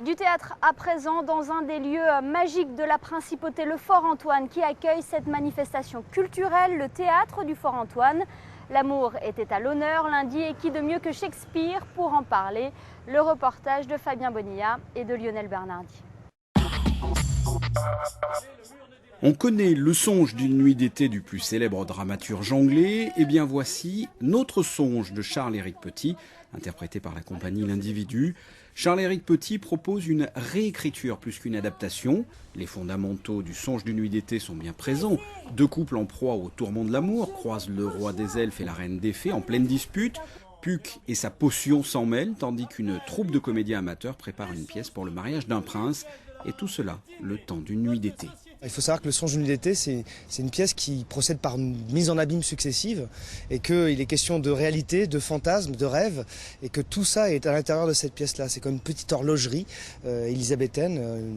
Du théâtre à présent dans un des lieux magiques de la Principauté, le Fort Antoine, qui accueille cette manifestation culturelle, le théâtre du Fort Antoine. L'amour était à l'honneur lundi et qui de mieux que Shakespeare pour en parler? Le reportage de Fabien Bonilla et de Lionel Bernardi. On connaît le songe d'une nuit d'été du plus célèbre dramaturge anglais, et bien voici Notre songe de Charles-Éric Petit, interprété par la compagnie L'Individu. Charles-Éric Petit propose une réécriture plus qu'une adaptation. Les fondamentaux du songe d'une nuit d'été sont bien présents. Deux couples en proie au tourment de l'amour croisent le roi des elfes et la reine des fées en pleine dispute. Puck et sa potion s'en mêlent, tandis qu'une troupe de comédiens amateurs prépare une pièce pour le mariage d'un prince. Et tout cela, le temps d'une nuit d'été. Il faut savoir que le songe d'une nuit d'été, c'est une pièce qui procède par une mise en abîme successive et qu'il est question de réalité, de fantasme, de rêve et que tout ça est à l'intérieur de cette pièce-là. C'est comme une petite horlogerie élisabéthaine.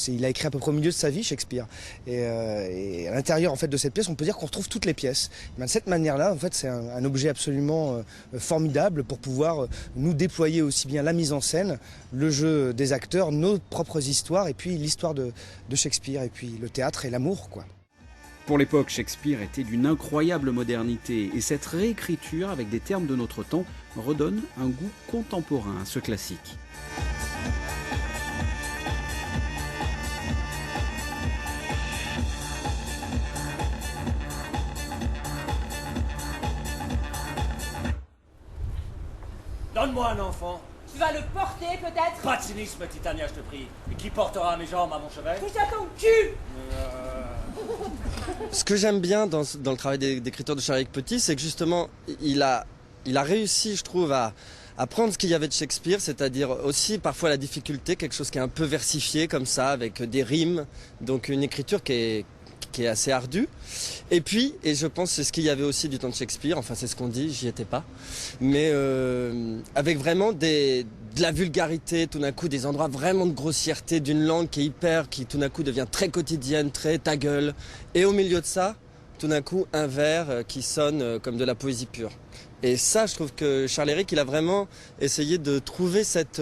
Il a écrit à peu près au milieu de sa vie, Shakespeare. Et à l'intérieur en fait, de cette pièce, on peut dire qu'on retrouve toutes les pièces. Mais de cette manière-là, en fait, c'est un objet absolument formidable pour pouvoir nous déployer aussi bien la mise en scène, le jeu des acteurs, nos propres histoires et puis l'histoire de Shakespeare et puis le théâtre et l'amour, quoi. Pour l'époque, Shakespeare était d'une incroyable modernité et cette réécriture avec des termes de notre temps redonne un goût contemporain à ce classique. Donne-moi un enfant. Tu vas le porter peut-être? Pas de cynisme, Titania, je te prie. Et qui portera mes jambes à mon chevet? Touche à ton cul! Ce que j'aime bien dans le travail d'écriture de Charles-Éric Petit, c'est que justement, il a réussi, je trouve, à prendre ce qu'il y avait de Shakespeare, c'est-à-dire aussi parfois la difficulté, quelque chose qui est un peu versifié comme ça, avec des rimes, donc une écriture qui est assez ardue. Et puis, et je pense que c'est ce qu'il y avait aussi du temps de Shakespeare, enfin c'est ce qu'on dit, j'y étais pas, mais avec vraiment de la vulgarité, tout d'un coup des endroits vraiment de grossièreté, d'une langue qui tout d'un coup devient très quotidienne, très ta gueule, et au milieu de ça, tout d'un coup un vers qui sonne comme de la poésie pure. Et ça, je trouve que Charles-Éric, il a vraiment essayé de trouver cette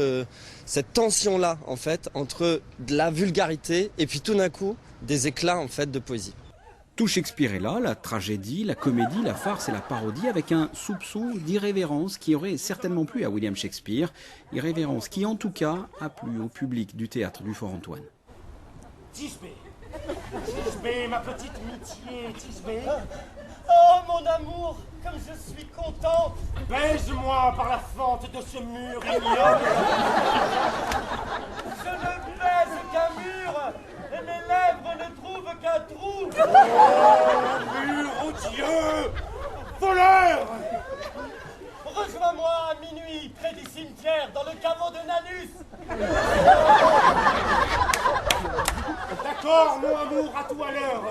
tension-là, en fait, entre de la vulgarité et puis tout d'un coup des éclats, en fait, de poésie. Tout Shakespeare est là, la tragédie, la comédie, la farce et la parodie, avec un soupçon d'irrévérence qui aurait certainement plu à William Shakespeare. Irrévérence qui, en tout cas, a plu au public du théâtre du Fort Antoine. Tisbé, ma petite Mitié, Tisbé. Oh mon amour, comme je suis content. Baise-moi par la fente de ce mur ignoble. Je ne baise qu'un mur et mes lèvres ne trouvent qu'un trou. Oh, mur odieux, voleur. Rejoins-moi à minuit près du cimetière dans le caveau de Nanus. D'accord, mon amour, à tout à l'heure.